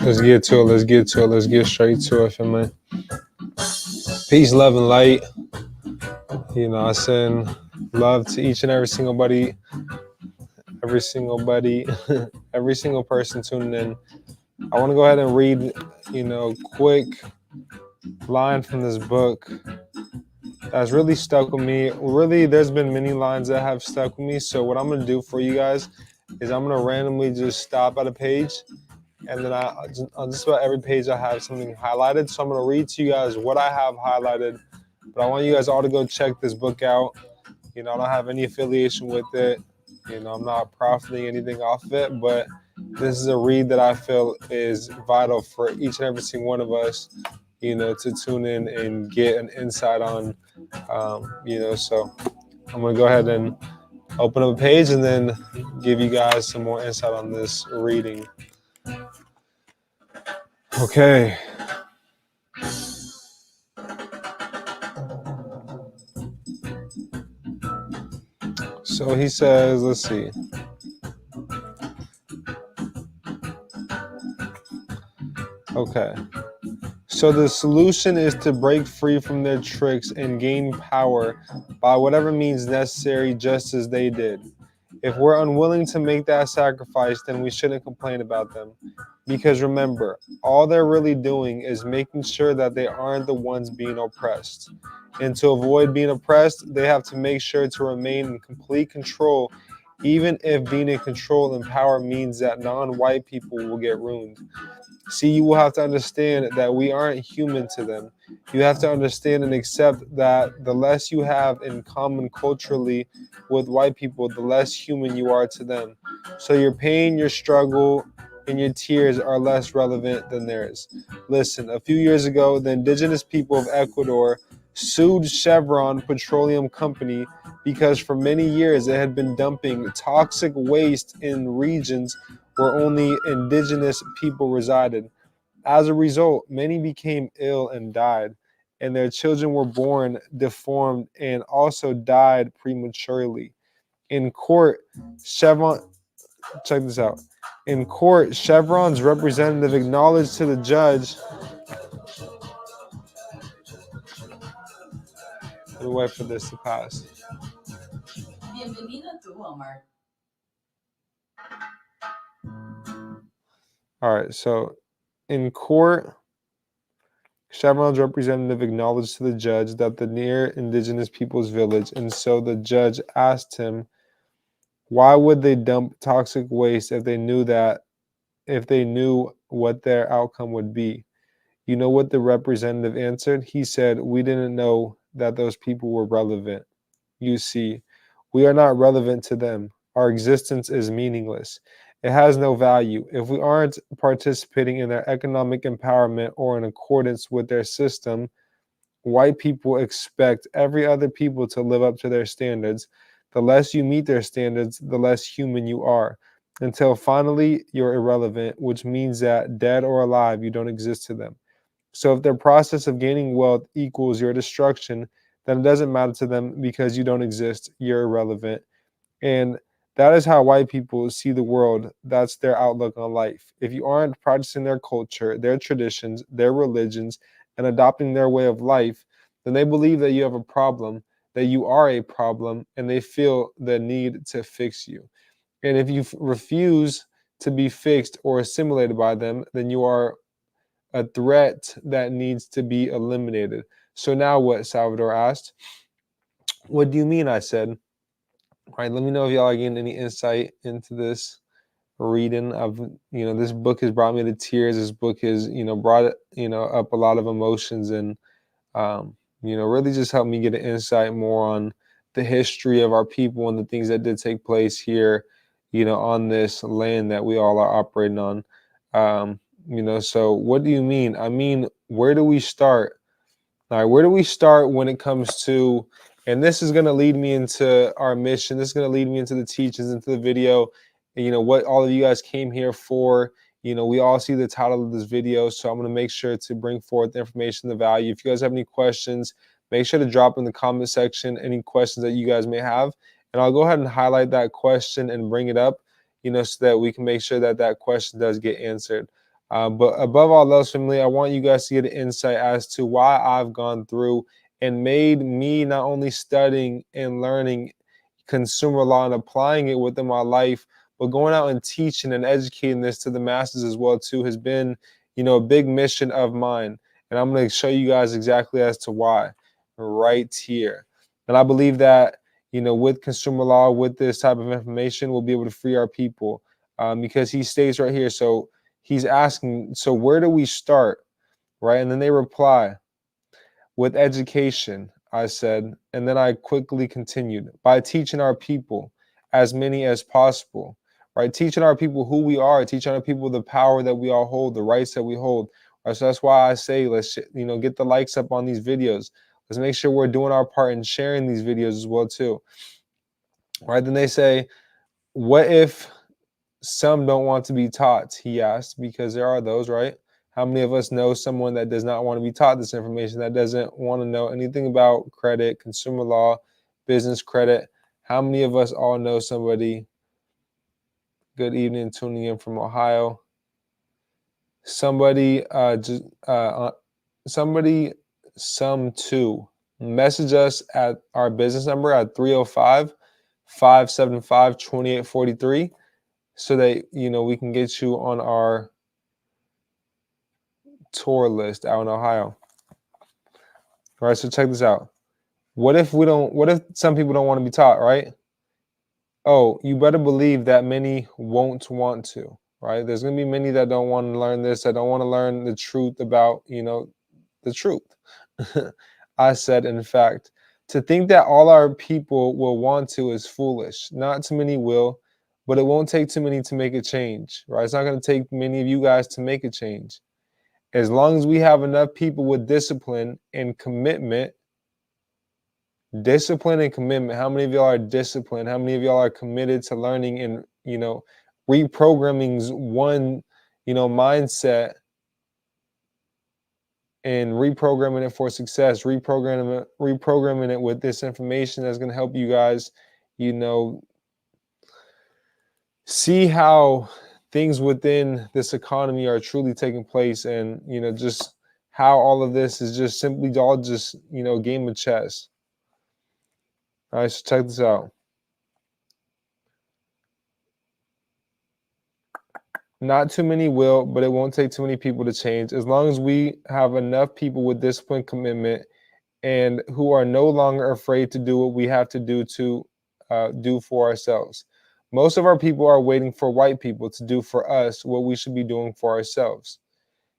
Let's get to it. Let's get to it. Let's get straight to it, family. Peace, love, and light. I send love to each and every single buddy, every single person tuning in. I want to go ahead and read, quick line from this book that's really stuck with me. Really, there's been many lines that have stuck with me. So what I'm going to do for you guys is I'm going to randomly just stop at a page. And then on just about every page, I have something highlighted. So I'm going to read to you guys what I have highlighted. But I want you guys all to go check this book out. I don't have any affiliation with it. I'm not profiting anything off of it. But this is a read that I feel is vital for each and every single one of us, to tune in and get an insight on, So I'm going to go ahead and open up a page and then give you guys some more insight on this reading. Okay. So he says, let's see. Okay. So the solution is to break free from their tricks and gain power by whatever means necessary, just as they did. If we're unwilling to make that sacrifice, then we shouldn't complain about them. Because remember, all they're really doing is making sure that they aren't the ones being oppressed. And to avoid being oppressed, they have to make sure to remain in complete control, even if being in control and power means that non-white people will get ruined. See, you will have to understand that we aren't human to them. You have to understand and accept that the less you have in common culturally with white people, the less human you are to them. So your pain, your struggle, and your tears are less relevant than theirs. Listen, a few years ago, the indigenous people of Ecuador sued Chevron Petroleum Company because for many years it had been dumping toxic waste in regions where only indigenous people resided. As a result, many became ill and died, and their children were born deformed and also died prematurely. In court, check this out. In court, Chevron's representative acknowledged to the judge. We'll wait for this to pass. Bienvenido to Walmart. All right, so in court, Chevron's representative acknowledged to the judge that the near indigenous people's village, and so the judge asked him, why would they dump toxic waste if they knew what their outcome would be? You know what the representative answered? He said, we didn't know that those people were relevant. You see, we are not relevant to them. Our existence is meaningless. It has no value. If we aren't participating in their economic empowerment or in accordance with their system, white people expect every other people to live up to their standards. The less you meet their standards, the less human you are, until finally you're irrelevant, which means that dead or alive, you don't exist to them. So if their process of gaining wealth equals your destruction, then it doesn't matter to them because you don't exist, you're irrelevant. And that is how white people see the world. That's their outlook on life. If you aren't practicing their culture, their traditions, their religions, and adopting their way of life, then they believe that you have a problem, that you are a problem, and they feel the need to fix you. And if you refuse to be fixed or assimilated by them, then you are a threat that needs to be eliminated. So now what? Salvador asked. What do you mean? I said. All right, let me know if y'all are getting any insight into this reading. This book has brought me to tears. This book has, brought, up a lot of emotions and, really just helped me get an insight more on the history of our people and the things that did take place here, on this land that we all are operating on. So what do you mean? I mean, where do we start? All right, where do we start when it comes to, and this is going to lead me into our mission. This is going to lead me into the teachings, into the video, what all of you guys came here for. We all see the title of this video, so I'm going to make sure to bring forth the information, the value. If you guys have any questions, make sure to drop in the comment section any questions that you guys may have, and I'll go ahead and highlight that question and bring it up, so that we can make sure that that question does get answered. But above all else, family, I want you guys to get an insight as to why I've gone through and made me not only studying and learning consumer law and applying it within my life, but going out and teaching and educating this to the masses as well too has been, a big mission of mine. And I'm going to show you guys exactly as to why right here. And I believe that, with consumer law, with this type of information, we'll be able to free our people, because he states right here. So he's asking, so where do we start? Right. And then they reply, with education, I said, and then I quickly continued, by teaching our people, as many as possible, right? Teaching our people who we are, teaching our people the power that we all hold, the rights that we hold. Right? So that's why I say, let's, get the likes up on these videos. Let's make sure we're doing our part in sharing these videos as well too. Right? Then they say, what if some don't want to be taught? He asked, because there are those, right? How many of us know someone that does not want to be taught this information, that doesn't want to know anything about credit, consumer law, business credit? How many of us all know somebody? Good evening, tuning in from Ohio. Somebody some two, message us at our business number at 305-575-2843, so that we can get you on our tour list out in Ohio. All right, so check this out. What if some people don't want to be taught, right? Oh, you better believe that many won't want to, right? There's going to be many that don't want to learn this, that don't want to learn the truth about, the truth. I said, in fact, to think that all our people will want to is foolish. Not too many will, but it won't take too many to make a change, right? It's not going to take many of you guys to make a change. As long as we have enough people with discipline and commitment, how many of y'all are disciplined? How many of y'all are committed to learning and, reprogramming one, mindset, and reprogramming it for success, reprogramming it with this information that's going to help you guys, see how things within this economy are truly taking place, and just how all of this is just simply all just a game of chess. All right, so check this out. Not too many will, but it won't take too many people to change. As long as we have enough people with discipline, commitment, and who are no longer afraid to do what we have to do for ourselves. Most of our people are waiting for white people to do for us what we should be doing for ourselves.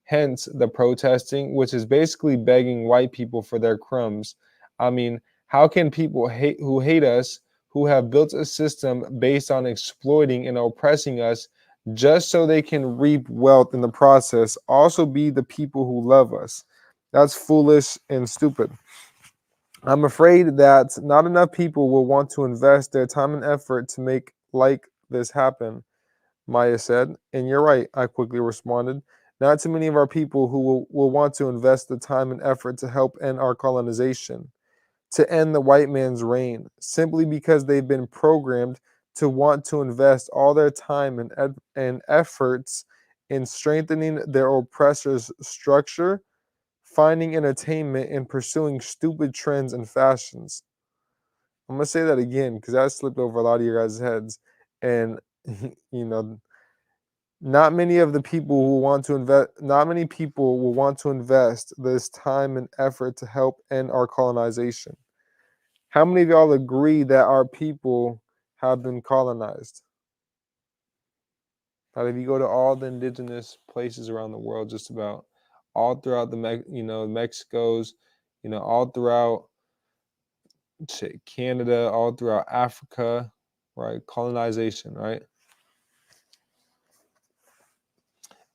Hence the protesting, which is basically begging white people for their crumbs. I mean, how can people who hate us, who have built a system based on exploiting and oppressing us just so they can reap wealth in the process, also be the people who love us? That's foolish and stupid. I'm afraid that not enough people will want to invest their time and effort to make like this happen, Maya said. And you're right, I quickly responded. Not too many of our people who will want to invest the time and effort to help end our colonization, to end the white man's reign, simply because they've been programmed to want to invest all their time and efforts in strengthening their oppressor's structure, finding entertainment, and pursuing stupid trends and fashions. I'm going to say that again because that slipped over a lot of your guys' heads. And, not many of the people who want to invest, not many people will want to invest this time and effort to help end our colonization. How many of y'all agree that our people have been colonized? If you go to all the indigenous places around the world, just about all throughout Mexico's, all throughout Canada, all throughout Africa, right? Colonization, right?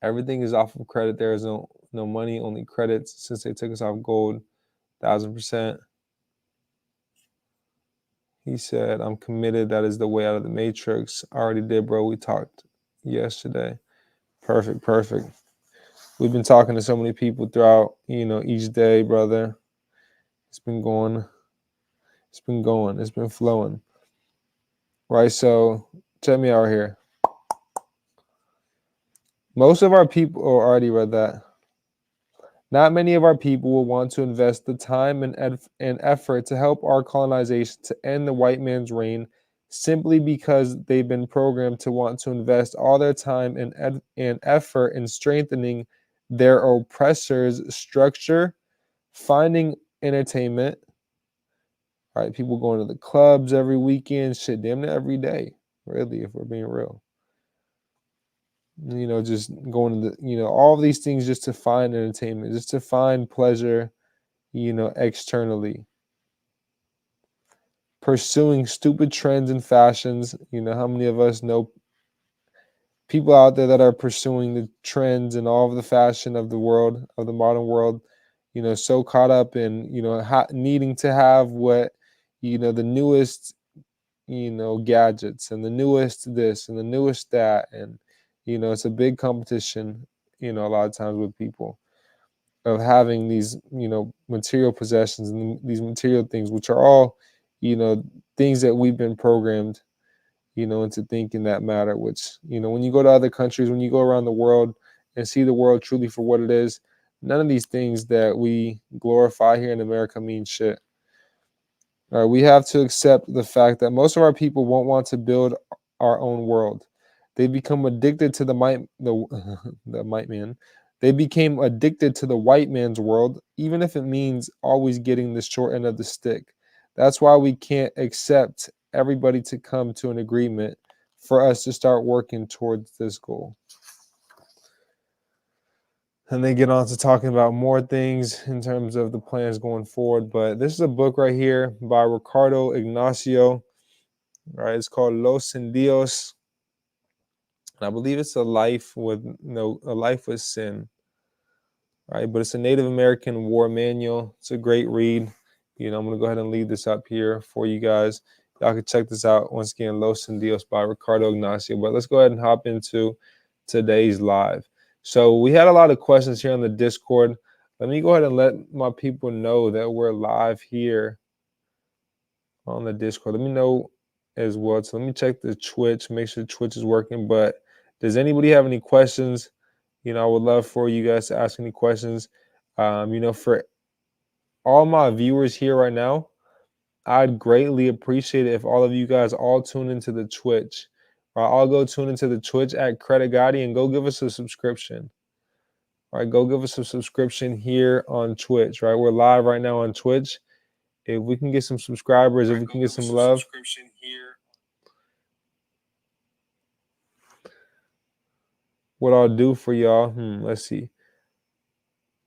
Everything is off of credit. There is no money, only credits. Since they took us off gold, 1,000%. He said, I'm committed. That is the way out of the matrix. I already did, bro. We talked yesterday. Perfect. We've been talking to so many people throughout, each day, brother. It's been going. It's been flowing. Right, so check me out here. Most of our people, oh, already read that. Not many of our people will want to invest the time and effort to help our colonization to end the white man's reign simply because they've been programmed to want to invest all their time and effort in strengthening their oppressor's structure, finding entertainment. All right, people going to the clubs every weekend, shit, damn near every day, really, if we're being real. Just going to all of these things just to find entertainment, just to find pleasure, externally. Pursuing stupid trends and fashions. How many of us know people out there that are pursuing the trends and all of the fashion of the world, of the modern world, so caught up in, needing to have what, the newest, gadgets and the newest this and the newest that. And, it's a big competition, a lot of times with people of having these, material possessions and these material things, which are all, things that we've been programmed, into thinking that matter, which, when you go to other countries, when you go around the world and see the world truly for what it is, none of these things that we glorify here in America mean shit. We have to accept the fact that most of our people won't want to build our own world. They become addicted to the might man. They became addicted to the white man's world, even if it means always getting the short end of the stick. That's why we can't accept everybody to come to an agreement for us to start working towards this goal. And they get on to talking about more things in terms of the plans going forward. But this is a book right here by Ricardo Ignacio. Right, it's called Los Indios. And I believe it's a life with a life with sin. Right, but it's a Native American war manual. It's a great read. I'm gonna go ahead and leave this up here for you guys. Y'all can check this out once again. Los Indios by Ricardo Ignacio. But let's go ahead and hop into today's live. So we had a lot of questions here on the Discord. Let me go ahead and let my people know that we're live here on the Discord. Let me know as well. So let me check the Twitch, make sure Twitch is working. But does anybody have any questions? I would love for you guys to ask any questions. For all my viewers here right now, I'd greatly appreciate it if all of you guys all tune into the Twitch. Right, I'll go tune into the Twitch at CreditGotti and go give us a subscription. All right, go give us a subscription here on Twitch. Right, we're live right now on Twitch. If we can get some subscribers, if we can get some love. What I'll do for y'all, let's see.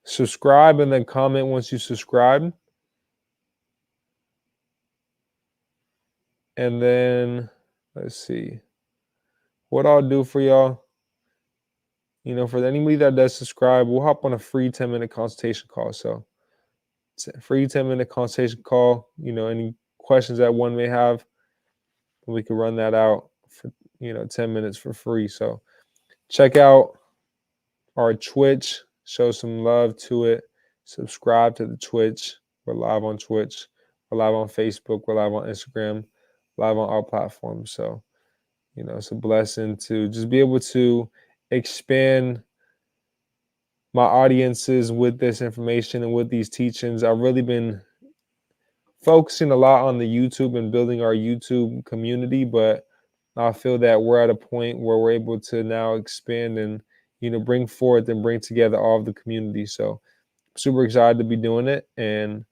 Subscribe and then comment once you subscribe. And then, let's see. What I'll do for y'all, for anybody that does subscribe, we'll hop on a free 10-minute consultation call. So it's a free 10-minute consultation call. Any questions that one may have, we can run that out for, 10 minutes for free. So check out our Twitch, show some love to it. Subscribe to the Twitch. We're live on Twitch. We're live on Facebook. We're live on Instagram. Live on all platforms. So, it's a blessing to just be able to expand my audiences with this information and with these teachings. I've really been focusing a lot on the YouTube and building our YouTube community, but I feel that we're at a point where we're able to now expand and, bring forth and bring together all of the community. So super excited to be doing it. And,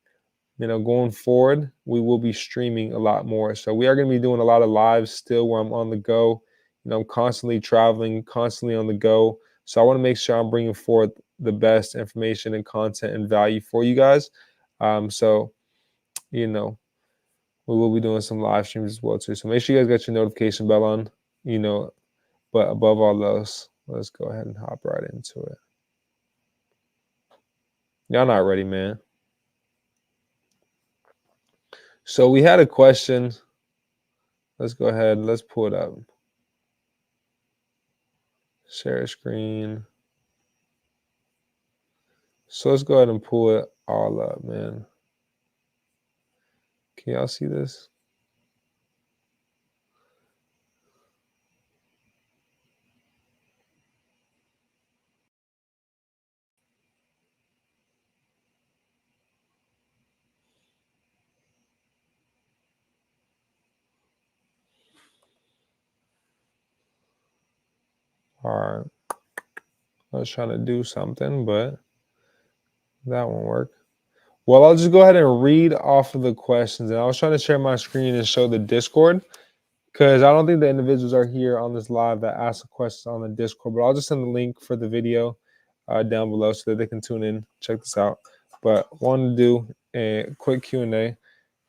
going forward, we will be streaming a lot more. So we are going to be doing a lot of lives still where I'm on the go. I'm constantly traveling, constantly on the go. So I want to make sure I'm bringing forth the best information and content and value for you guys. So, we will be doing some live streams as well too. So make sure you guys got your notification bell on, but above all else, let's go ahead and hop right into it. Y'all not ready, man. So we had a question. Let's go ahead. Let's pull it up. Share screen. So let's go ahead and pull it all up, man. Can y'all see this? All right. I was trying to do something, but that won't work. Well, I'll just go ahead and read off of the questions. And I was trying to share my screen and show the Discord because I don't think the individuals are here on this live that ask a question on the Discord, but I'll just send the link for the video down below so that they can tune in, check this out. But wanted to do a quick Q&A,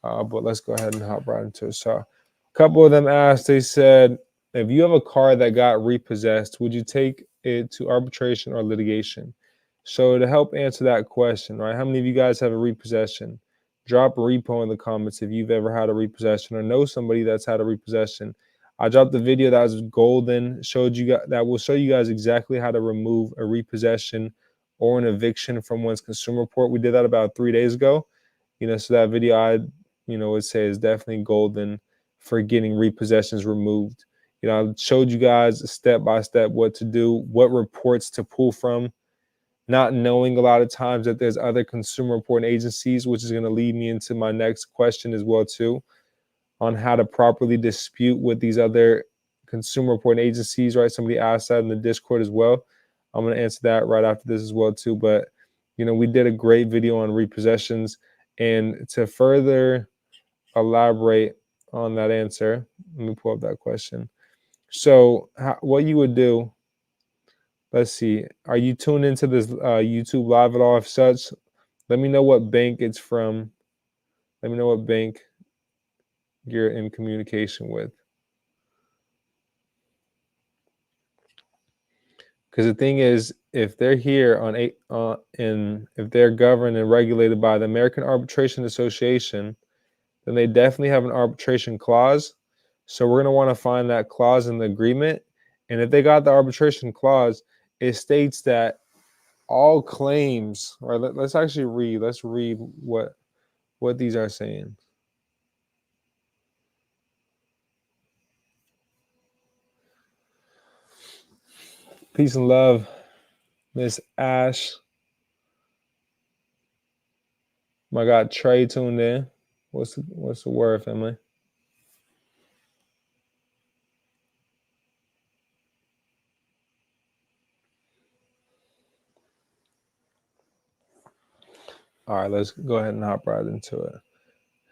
but let's go ahead and hop right into it. So a couple of them asked, they said, if you have a car that got repossessed, would you take it to arbitration or litigation? So to help answer that question, right, how many of you guys have a repossession? Drop a repo in the comments if you've ever had a repossession or know somebody that's had a repossession. I dropped the video that was golden, showed you guys, that will show you guys exactly how to remove a repossession or an eviction from one's consumer report. We did that about 3 days ago. So that video I, would say is definitely golden for getting repossessions removed. I showed you guys step by step what to do, what reports to pull from, not knowing a lot of times that there's other consumer reporting agencies, which is going to lead me into my next question as well too, on how to properly dispute with these other consumer reporting agencies, right? Somebody asked that in the Discord as well. I'm going to answer that right after this as well too. But, we did a great video on repossessions. And to further elaborate on that answer, let me pull up that question. So what you would do, let's see. Are you tuned into this YouTube live at all? If such, let me know what bank it's from. Let me know what bank you're in communication with. Because the thing is, if they're here if they're governed and regulated by the American Arbitration Association, then they definitely have an arbitration clause. So we're going to want to find that clause in the agreement. And if they got the arbitration clause, it states that all claims, right? Let's actually read. Let's read what these are saying. Peace and love, Miss Ash. My God, Trey tuned in. What's the word, family? All right, let's go ahead and hop right into it.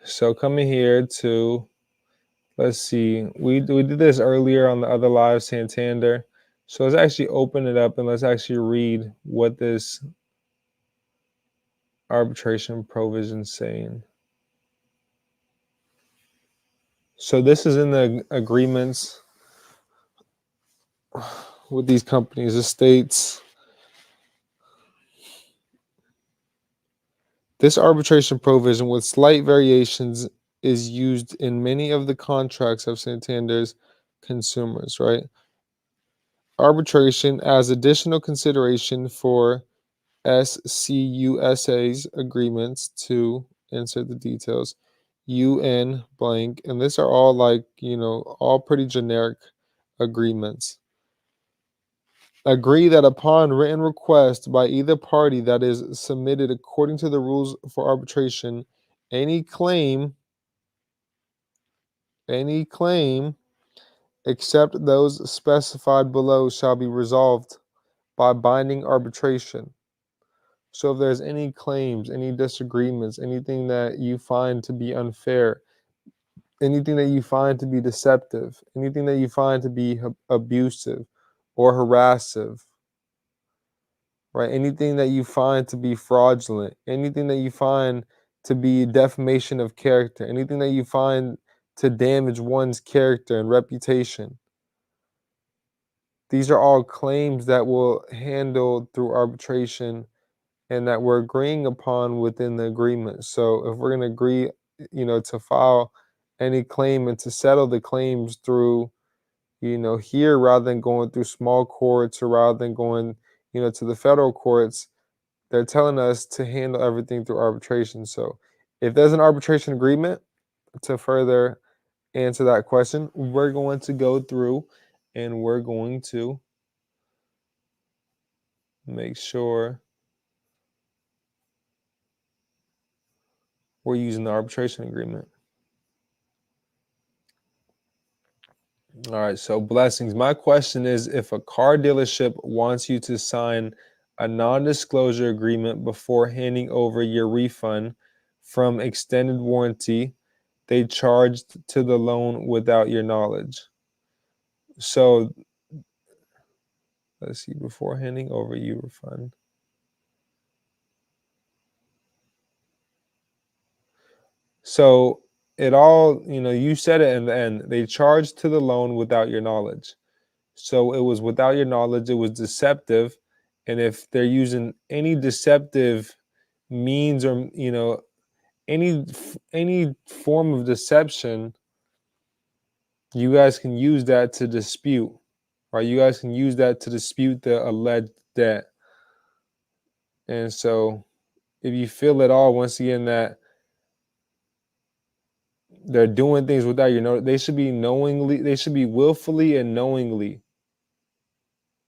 So coming here to, let's see, we did this earlier on the other live, Santander. So let's actually open it up and let's actually read what this arbitration provision is saying. So this is in the agreements with these companies. It states, this arbitration provision with slight variations is used in many of the contracts of Santander's consumers, right? Arbitration as additional consideration for SCUSA's agreements to insert the details, UN blank, and these are all all pretty generic agreements. Agree that upon written request by either party that is submitted according to the rules for arbitration, any claim except those specified below shall be resolved by binding arbitration. So if there's any claims, any disagreements, anything that you find to be unfair, anything that you find to be deceptive, anything that you find to be abusive or harassive, right? Anything that you find to be fraudulent, anything that you find to be defamation of character, anything that you find to damage one's character and reputation. These are all claims that will handle through arbitration and that we're agreeing upon within the agreement. So if we're going to agree, to file any claim and to settle the claims through, here rather than going through small courts or rather than going, to the federal courts, they're telling us to handle everything through arbitration. So if there's an arbitration agreement, to further answer that question, we're going to go through and we're going to make sure we're using the arbitration agreement. All right, so blessings. My question is, if a car dealership wants you to sign a non-disclosure agreement before handing over your refund from extended warranty they charged to the loan without your knowledge. So let's see, before handing over your refund. So it all, you said it in the end. They charged to the loan without your knowledge. So it was without your knowledge, it was deceptive. And if they're using any deceptive means or, any form of deception, you guys can use that to dispute, right? You guys can use that to dispute the alleged debt. And so if you feel at all, once again, that they're doing things without your know, they should be knowingly, they should be willfully and knowingly.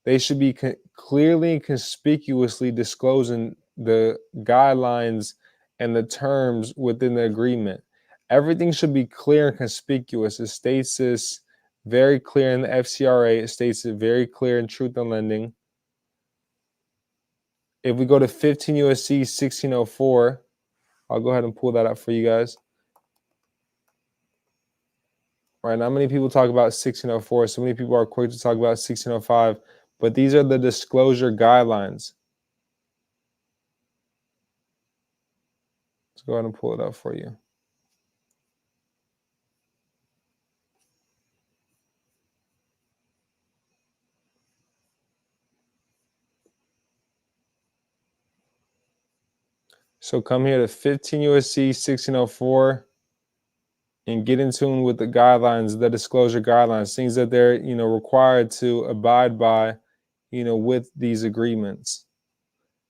They should be clearly and conspicuously disclosing the guidelines and the terms within the agreement. Everything should be clear and conspicuous. It states this very clear in the FCRA. It states it very clear in Truth in Lending. If we go to 15 USC 1604, I'll go ahead and pull that up for you guys. Right, not many people talk about 1604. So many people are quick to talk about 1605, but these are the disclosure guidelines. Let's go ahead and pull it up for you. So come here to 15 USC 1604 and get in tune with the guidelines, the disclosure guidelines, things that they're, required to abide by, with these agreements.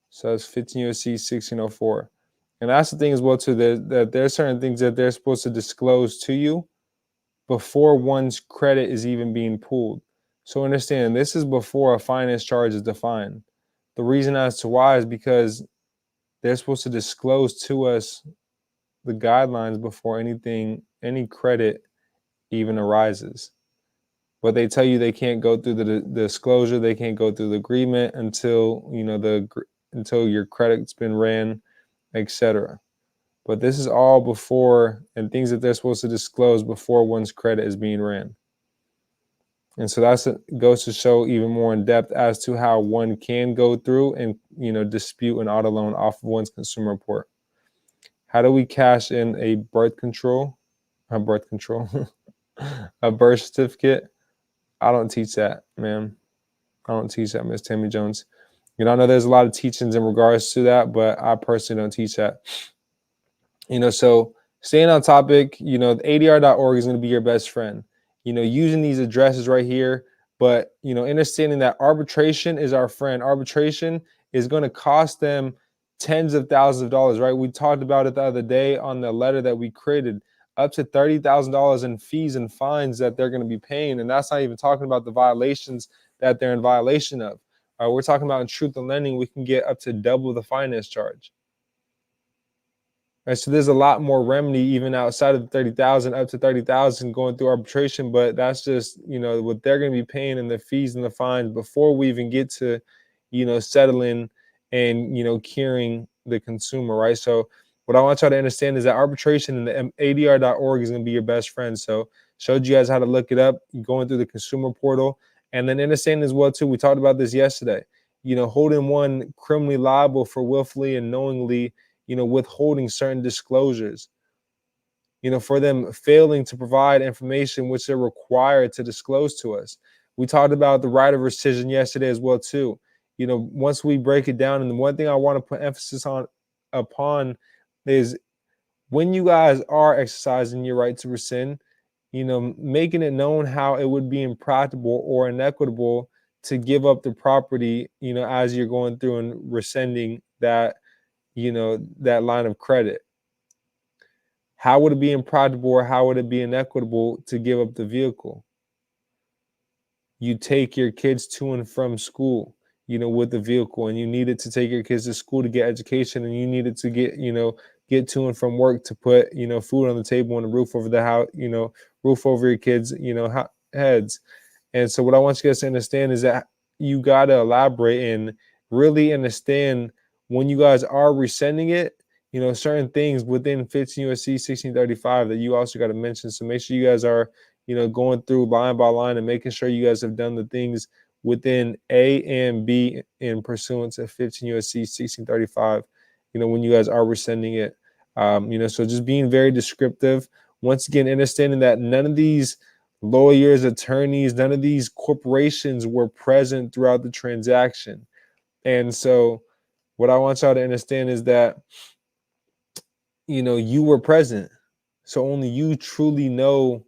So it's 15 USC 1604. And that's the thing as well, too, that there are certain things that they're supposed to disclose to you before one's credit is even being pulled. So understand, this is before a finance charge is defined. The reason as to why is because they're supposed to disclose to us the guidelines before any credit even arises. But they tell you they can't go through the disclosure, they can't go through the agreement until until your credit's been ran, etc. But this is all before, and things that they're supposed to disclose before one's credit is being ran. And so that's goes to show even more in depth as to how one can go through and dispute an auto loan off of one's consumer report. How do we cash in a birth control, a birth certificate? I don't teach that, man. I don't teach that, Miss Tammy Jones. I know there's a lot of teachings in regards to that, but I personally don't teach that. So staying on topic, the ADR.org is going to be your best friend. Using these addresses right here, but understanding that arbitration is our friend. Arbitration is going to cost them tens of thousands of dollars, right? We talked about it the other day on the letter that we created, up to $30,000 in fees and fines that they're going to be paying. And that's not even talking about the violations that they're in violation of. We're talking about in Truth in Lending, we can get up to double the finance charge. Right, so there's a lot more remedy even outside of the 30,000, up to 30,000 going through arbitration, but that's just what they're going to be paying in the fees and the fines before we even get to settling and curing the consumer, right? So what I want y'all to understand is that arbitration and the ADR.org is going to be your best friend. So showed you guys how to look it up, going through the consumer portal, and then understand as well too. We talked about this yesterday. Holding one criminally liable for willfully and knowingly withholding certain disclosures, for them failing to provide information which they're required to disclose to us. We talked about the right of rescission yesterday as well too. Once we break it down, and the one thing I want to put emphasis upon is when you guys are exercising your right to rescind, making it known how it would be impractical or inequitable to give up the property, as you're going through and rescinding that that line of credit. How would it be impractical or how would it be inequitable to give up the vehicle? You take your kids to and from school, with the vehicle, and you needed to take your kids to school to get education, and you needed to get to and from work to put, food on the table and a roof over the house, roof over your kids, heads. And so what I want you guys to understand is that you got to elaborate and really understand when you guys are resending it, certain things within 15 USC 1635 that you also got to mention. So make sure you guys are, going through line by line and making sure you guys have done the things within A and B in pursuance of 15 USC 1635, when you guys are resending it. So just being very descriptive. Once again, understanding that none of these lawyers, attorneys, none of these corporations were present throughout the transaction. And so what I want y'all to understand is that, you were present. So only you truly know,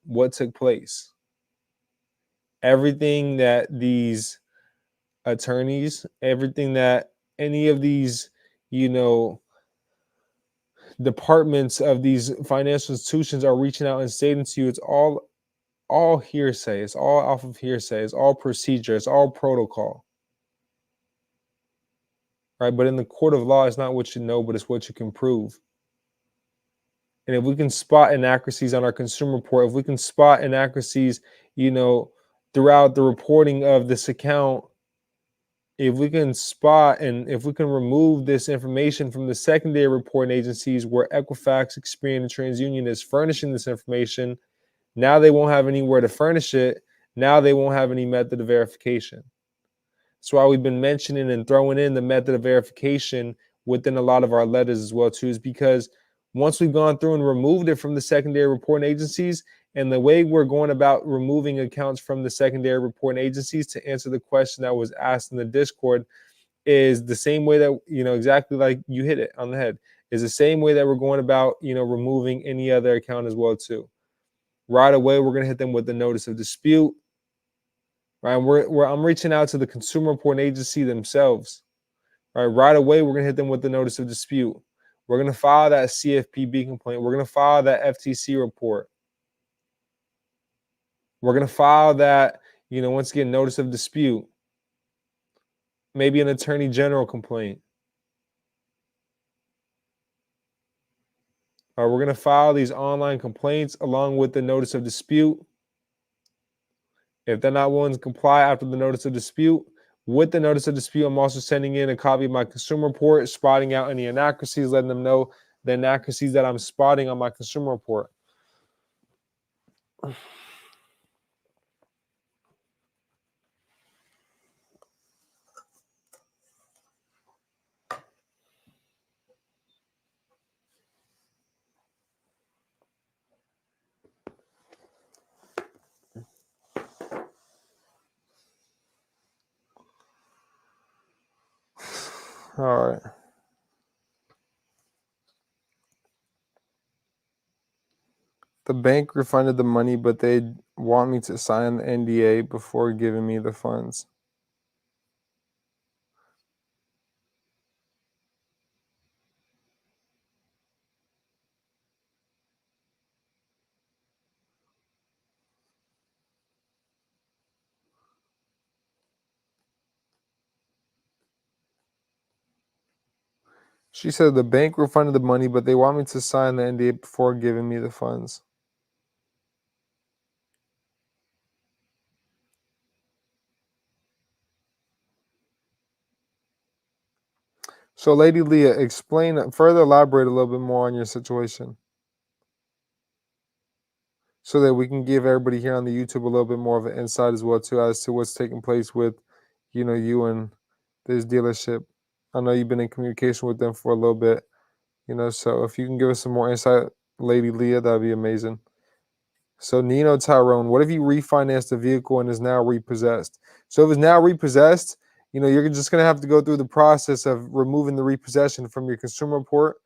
what took place. Everything that these attorneys, everything that any of these, departments of these financial institutions are reaching out and stating to you, it's all hearsay. It's all off of hearsay. It's all procedure. It's all protocol. Right? But in the court of law, it's not what you know, but it's what you can prove. And if we can spot inaccuracies on our consumer report, if we can spot inaccuracies, throughout the reporting of this account, if we can spot and if we can remove this information from the secondary reporting agencies where Equifax, Experian, and TransUnion is furnishing this information, now they won't have anywhere to furnish it. Now they won't have any method of verification. That's why we've been mentioning and throwing in the method of verification within a lot of our letters as well too, is because once we've gone through and removed it from the secondary reporting agencies, and the way we're going about removing accounts from the secondary reporting agencies, to answer the question that was asked in the Discord, is the same way that, exactly like you hit it on the head, is the same way that we're going about, removing any other account as well too. Right away, we're going to hit them with the notice of dispute. Right, I'm reaching out to the consumer reporting agency themselves. Right away, we're going to hit them with the notice of dispute. We're going to file that CFPB complaint. We're going to file that FTC report. We're going to file that, once again, notice of dispute. Maybe an attorney general complaint. We're going to file these online complaints along with the notice of dispute. If they're not willing to comply after the notice of dispute, with the notice of dispute, I'm also sending in a copy of my consumer report, spotting out any inaccuracies, letting them know the inaccuracies that I'm spotting on my consumer report. All right. The bank refunded the money, but they want me to sign the NDA before giving me the funds. She said the bank refunded the money, but they want me to sign the NDA before giving me the funds. So, Lady Leah, elaborate a little bit more on your situation, so that we can give everybody here on the YouTube a little bit more of an insight as well too, as to what's taking place with, you and this dealership. I know you've been in communication with them for a little bit, so if you can give us some more insight, Lady Leah, that'd be amazing. So Nino Tyrone, what if you refinanced the vehicle and is now repossessed? So if it's now repossessed, you're just going to have to go through the process of removing the repossession from your consumer report.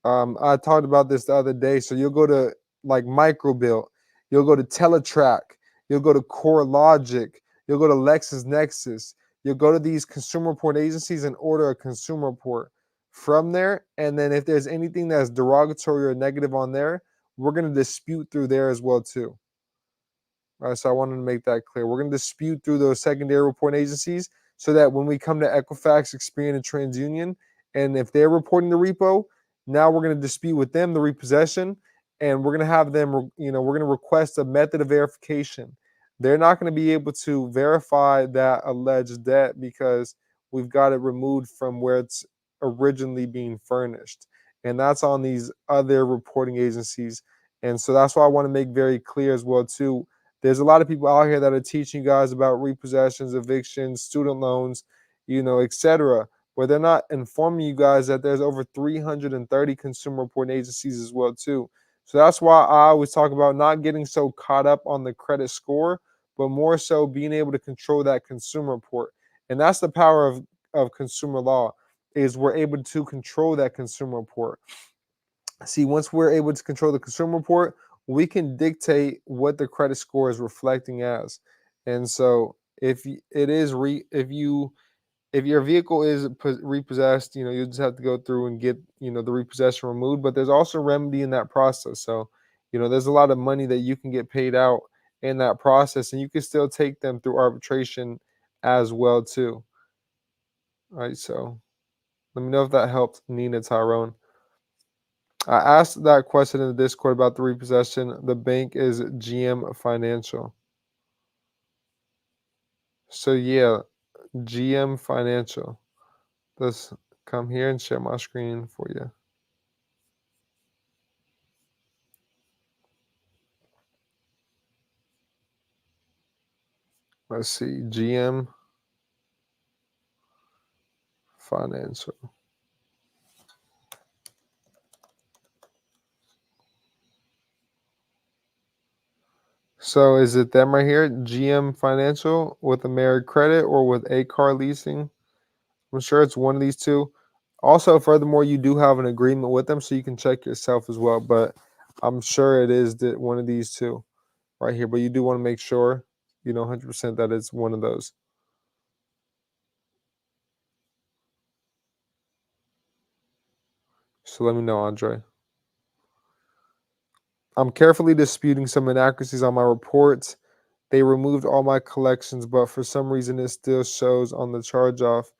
I talked about this the other day. So you'll go to like Microbilt, you'll go to Teletrack, you'll go to CoreLogic, you'll go to LexisNexis, you'll go to these consumer report agencies and order a consumer report from there. And then if there's anything that's derogatory or negative on there, we're going to dispute through there as well too. All right, so I wanted to make that clear. We're going to dispute through those secondary reporting agencies so that when we come to Equifax, Experian, and TransUnion, and if they're reporting the repo, now we're going to dispute with them the repossession, and we're going to have them, we're going to request a method of verification. They're not going to be able to verify that alleged debt because we've got it removed from where it's originally being furnished. And that's on these other reporting agencies. And so that's why I want to make very clear as well, too. There's a lot of people out here that are teaching you guys about repossessions, evictions, student loans, etc. But they're not informing you guys that there's over 330 consumer reporting agencies as well, too. So that's why I always talk about not getting so caught up on the credit score, but more so being able to control that consumer report. And that's the power of consumer law, is we're able to control that consumer report. See, once we're able to control the consumer report, we can dictate what the credit score is reflecting as. And so if your vehicle is repossessed, you just have to go through and get, the repossession removed. But there's also remedy in that process. So, there's a lot of money that you can get paid out in that process, and you can still take them through arbitration as well too. All right. So let me know if that helped, Nina Tyrone. I asked that question in the Discord about the repossession. The bank is GM Financial. So yeah, GM Financial. Let's come here and share my screen for you. Let's see, GM Financial. So is it them right here, GM Financial with AmeriCredit or with A-Car Leasing? I'm sure it's one of these two. Also, furthermore, you do have an agreement with them, so you can check yourself as well. But I'm sure it is one of these two right here. But you do want to make sure, 100% that it's one of those. So let me know, Andre. I'm carefully disputing some inaccuracies on my reports. They removed all my collections, but for some reason it still shows on the charge-off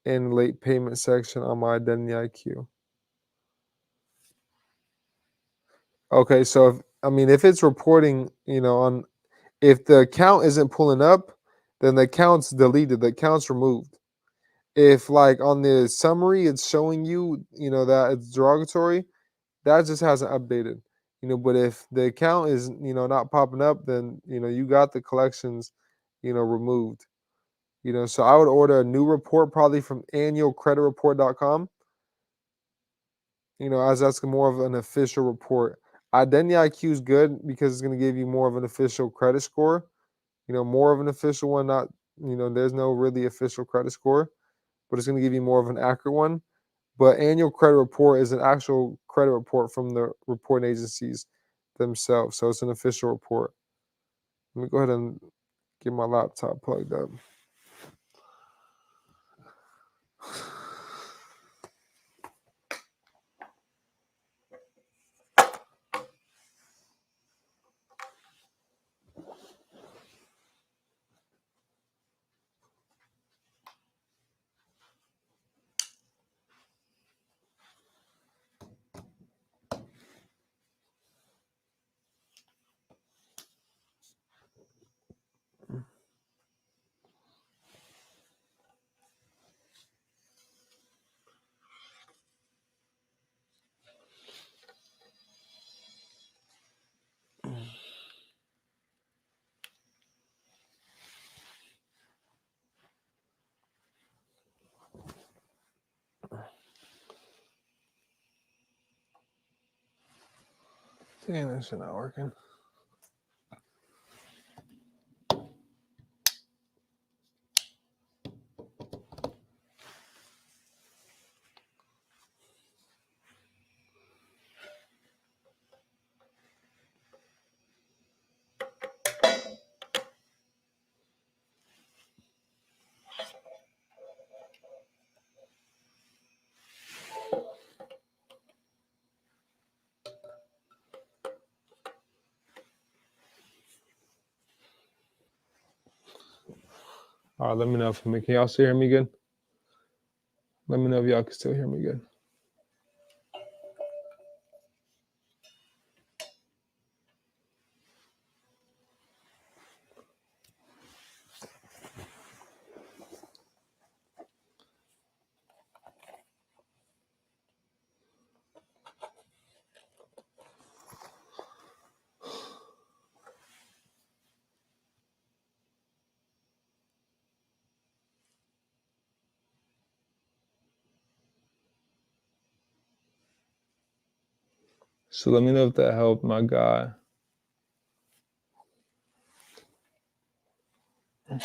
and late payment section on my Identity IQ. Okay, so if it's reporting, if the account isn't pulling up, then the account's deleted, the account's removed. If like on the summary it's showing you, that it's derogatory, that just hasn't updated. But if the account is, not popping up, then you got the collections, removed. So I would order a new report probably from annualcreditreport.com, as that's more of an official report. Identity IQ is good because it's going to give you more of an official credit score, more of an official one, not, there's no really official credit score, but it's going to give you more of an accurate one. But annual credit report is an actual credit report from the reporting agencies themselves. So it's an official report. Let me go ahead and get my laptop plugged up. Damn, this is not working. All right, let me know if can y'all still hear me good? Let me know if y'all can still hear me good. So let me know if that helped, my guy. I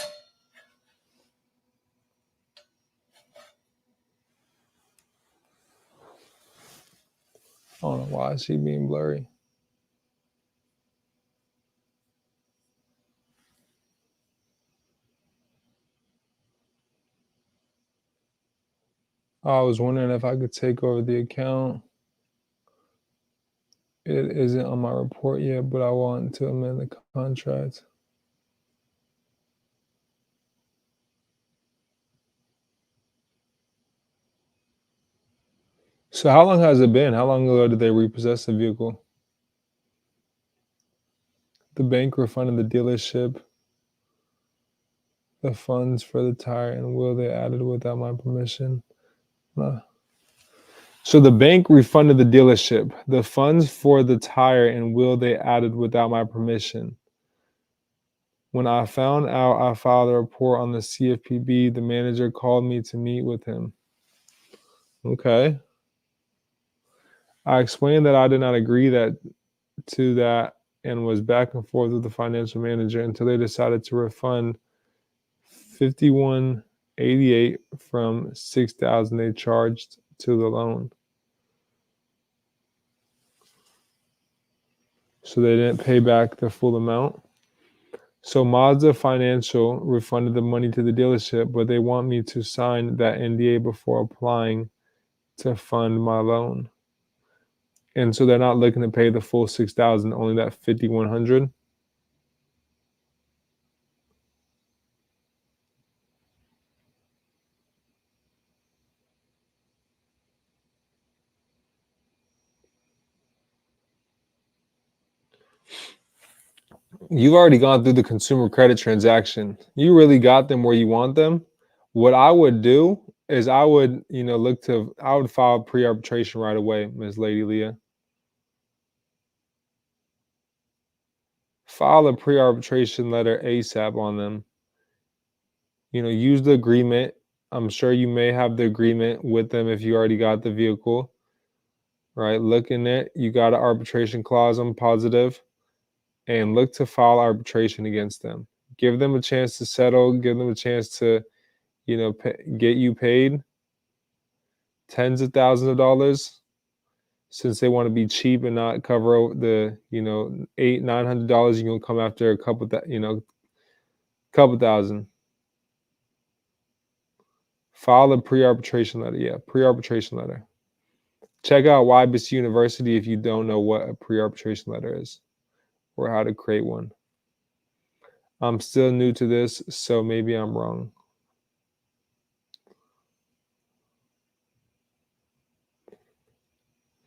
don't know why is he being blurry. I was wondering if I could take over the account. It isn't on my report yet, but I want to amend the contract. So how long has it been? How long ago did they repossess the vehicle? The bank refunded the dealership the funds for the tire and wheel they added without my permission. So the bank refunded the dealership the funds for the tire and wheel they added without my permission. When I found out, I filed a report on the CFPB. The manager called me to meet with him. Okay. I explained that I did not agree to that and was back and forth with the financial manager until they decided to refund $51.88 from $6,000 they charged to the loan. So they didn't pay back the full amount. So Mazda Financial refunded the money to the dealership, but they want me to sign that NDA before applying to fund my loan. And so they're not looking to pay the full $6,000, only that $5,100. You've already gone through the consumer credit transaction. You really got them where you want them. What I would do is I would file pre-arbitration right away, Ms. Lady Leah. File a pre-arbitration letter ASAP on them. Use the agreement. I'm sure you may have the agreement with them if you already got the vehicle, right? Look in it. You got an arbitration clause, I'm positive, and look to file arbitration against them. Give them a chance to settle. Give them a chance to, get you paid tens of thousands of dollars, since they want to be cheap and not cover the, $800-900. You're gonna come after a couple thousand. File a pre-arbitration letter. Yeah, pre-arbitration letter. Check out YBC University if you don't know what a pre-arbitration letter is or how to create one. I'm still new to this, so maybe I'm wrong.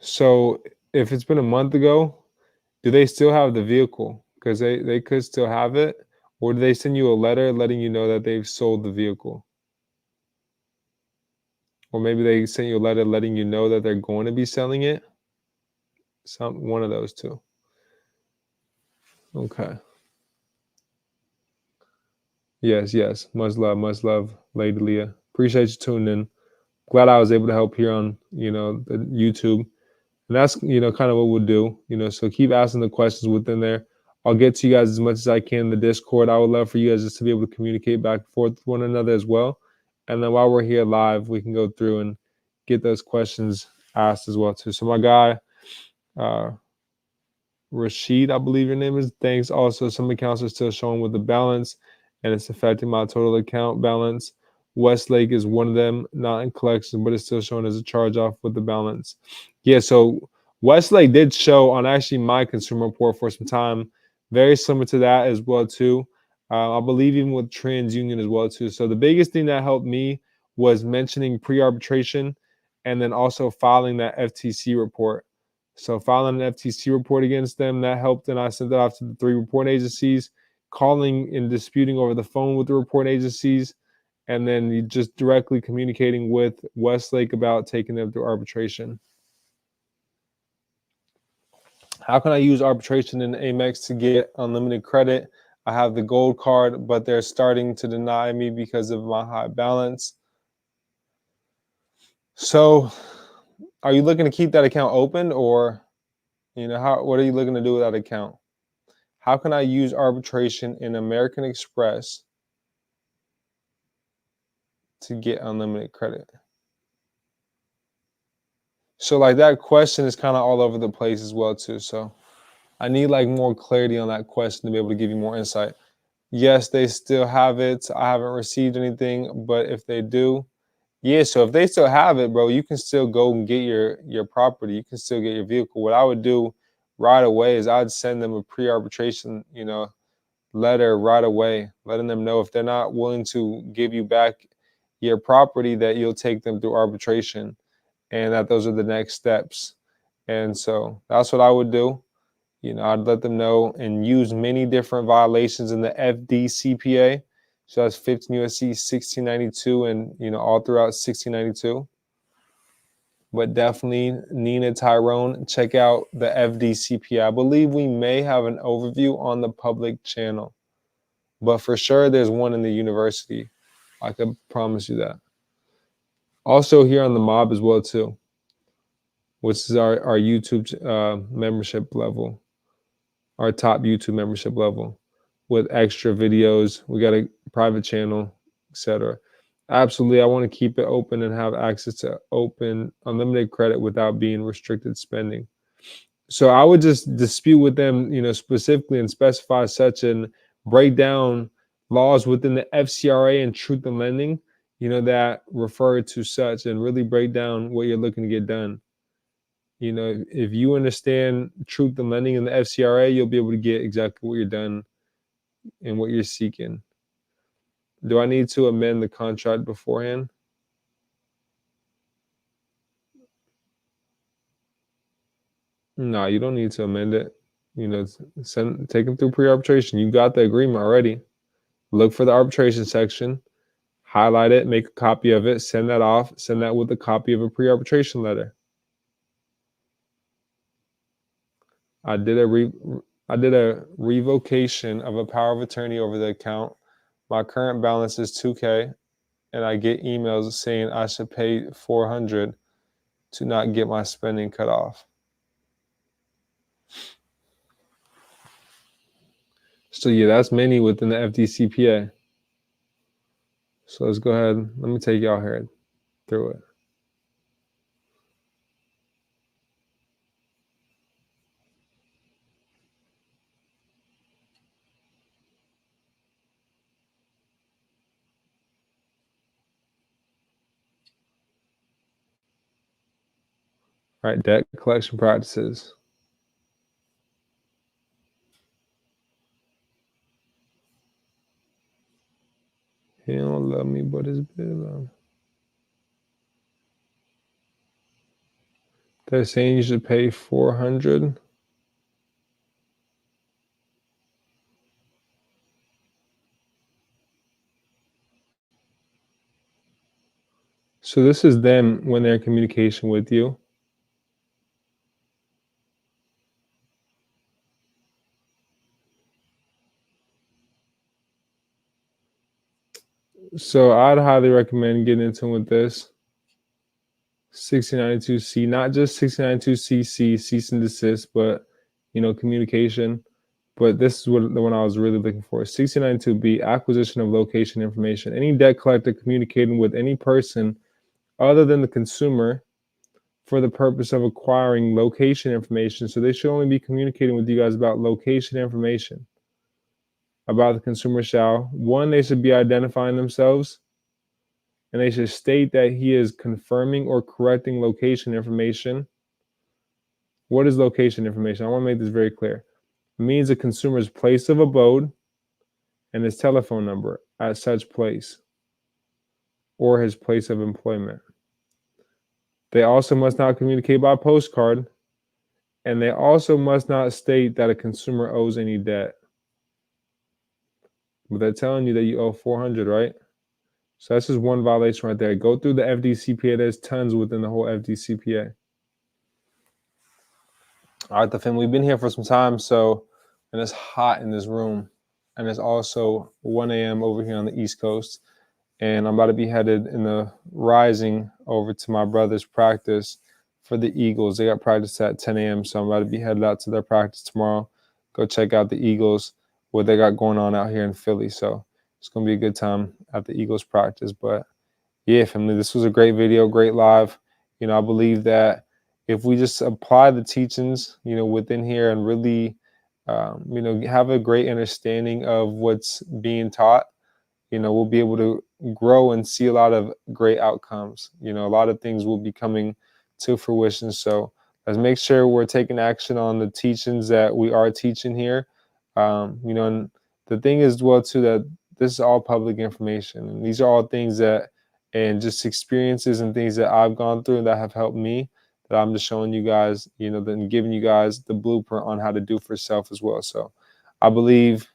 So if it's been a month ago, do they still have the vehicle? Because they could still have it. Or do they send you a letter letting you know that they've sold the vehicle? Or maybe they sent you a letter letting you know that they're going to be selling it. One of those two. Okay. Yes. Much love, Lady Leah. Appreciate you tuning in. Glad I was able to help here on, the YouTube. And that's, kind of what we'll do, so keep asking the questions within there. I'll get to you guys as much as I can in the Discord. I would love for you guys just to be able to communicate back and forth with one another as well. And then while we're here live, we can go through and get those questions asked as well too. So my guy, Rashid, I believe your name is. Thanks. Also, some accounts are still showing with the balance, and it's affecting my total account balance. Westlake is one of them, not in collections, but it's still showing as a charge off with the balance. Yeah, so Westlake did show on actually my consumer report for some time, very similar to that as well too. I believe even with TransUnion as well too. So the biggest thing that helped me was mentioning pre-arbitration and then also filing that FTC report. So filing an FTC report against them, that helped, and I sent that off to the 3 reporting agencies, calling and disputing over the phone with the reporting agencies, and then you just directly communicating with Westlake about taking them through arbitration. How can I use arbitration in Amex to get unlimited credit? I have the gold card, but they're starting to deny me because of my high balance. So are you looking to keep that account open, or What are you looking to do with that account? How can I use arbitration in American Express to get unlimited credit? So like that question is kind of all over the place as well too. So I need like more clarity on that question to be able to give you more insight. Yes, they still have it. I haven't received anything, but if they do, yeah. So if they still have it, bro, you can still go and get your property. You can still get your vehicle. What I would do right away is I'd send them a pre-arbitration, letter right away, letting them know if they're not willing to give you back your property, that you'll take them through arbitration, and that those are the next steps. And so that's what I would do. I'd let them know and use many different violations in the FDCPA. So that's 15 USC 1692 and, all throughout 1692. But definitely, Nina, Tyrone, check out the FDCPA. I believe we may have an overview on the public channel, but for sure there's one in the university. I can promise you that. Also here on the mob as well too, which is our YouTube membership level. Our top YouTube membership level with extra videos. We got a private channel, etc. Absolutely, I want to keep it open and have access to open unlimited credit without being restricted spending. So I would just dispute with them, specifically, and specify such and break down laws within the FCRA and Truth in Lending, that refer to such, and really break down what you're looking to get done. If you understand Truth in Lending in the FCRA, you'll be able to get exactly what you're done and what you're seeking. Do I need to amend the contract beforehand? No, you don't need to amend it. Take them through pre-arbitration. You got the agreement already. Look for the arbitration section, highlight it, make a copy of it, send that off, send that with a copy of a pre-arbitration letter. I did a revocation of a power of attorney over the account. My current balance is $2K, and I get emails saying I should pay $400 to not get my spending cut off. So yeah, that's many within the FDCPA. So let's go ahead. Let me take y'all here through it. All right, debt collection practices. He don't love me, but his bill. They're saying you should pay $400. So this is them when they're in communication with you. So I'd highly recommend getting into with this 1692C, not just 1692CC, cease and desist, but communication. But this is what the one I was really looking for. 1692B, acquisition of location information. Any debt collector communicating with any person other than the consumer for the purpose of acquiring location information. So they should only be communicating with you guys about location information. About the consumer shall, one, they should be identifying themselves, and they should state that he is confirming or correcting location information. What is location information? I want to make this very clear. It means the consumer's place of abode and his telephone number at such place or his place of employment. They also must not communicate by postcard, and they also must not state that a consumer owes any debt. But they're telling you that you owe $400, right? So that's just one violation right there. Go through the FDCPA. There's tons within the whole FDCPA. All right, the fam, we've been here for some time, and it's hot in this room, and it's also 1 a.m. over here on the East Coast, and I'm about to be headed in the rising over to my brother's practice for the Eagles. They got practice at 10 a.m., so I'm about to be headed out to their practice tomorrow. Go check out the Eagles, what they got going on out here in Philly. So it's going to be a good time at the Eagles practice. But yeah, family, this was a great video, great live. I believe that if we just apply the teachings, within here and really, have a great understanding of what's being taught, we'll be able to grow and see a lot of great outcomes. A lot of things will be coming to fruition. So let's make sure we're taking action on the teachings that we are teaching here. And the thing is, well, too, that this is all public information. And these are all things that, and just experiences and things that I've gone through that have helped me, that I'm just showing you guys, then giving you guys the blueprint on how to do for self as well. So I believe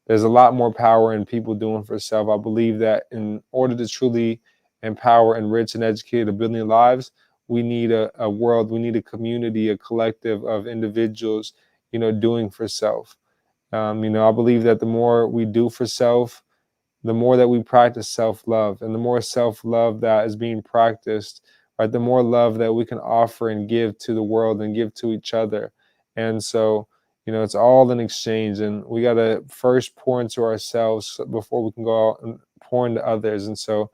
there's a lot more power in people doing for self. I believe that in order to truly empower, enrich, and educate 1 billion lives, we need a world, we need a community, a collective of individuals, doing for self. I believe that the more we do for self, the more that we practice self-love, and the more self-love that is being practiced, right, the more love that we can offer and give to the world and give to each other. And so, it's all an exchange, and we got to first pour into ourselves before we can go out and pour into others. And so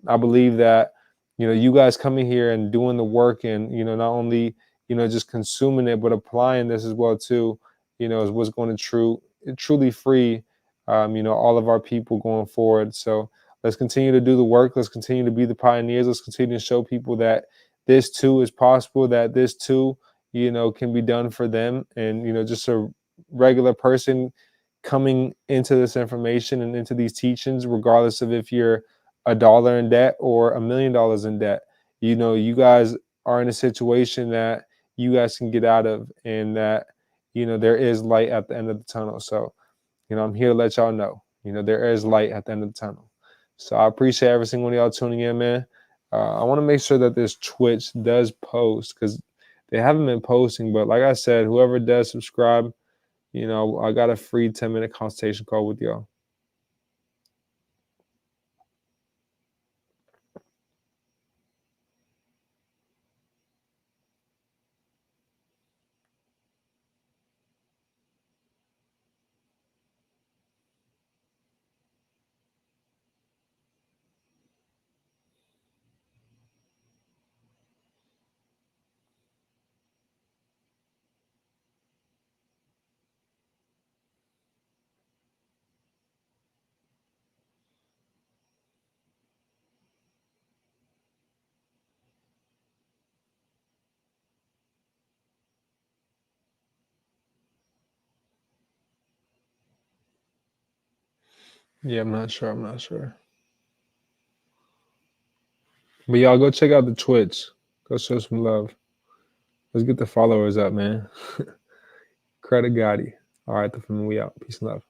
I believe that, you guys coming here and doing the work and, not only, just consuming it, but applying this as well too, is what's going to truly free, all of our people going forward. So let's continue to do the work. Let's continue to be the pioneers. Let's continue to show people that this too is possible, that this too, can be done for them. And, just a regular person coming into this information and into these teachings, regardless of if you're $1 in debt or $1,000,000 in debt, you guys are in a situation that you guys can get out of, and that, there is light at the end of the tunnel. So, I'm here to let y'all know, there is light at the end of the tunnel. So I appreciate every single one of y'all tuning in, man. I want to make sure that this Twitch does post, because they haven't been posting. But like I said, whoever does subscribe, I got a free 10-minute consultation call with y'all. Yeah, I'm not sure. But y'all go check out the Twitch. Go show some love. Let's get the followers up, man. CreditGotti. All right, the family, we out. Peace and love.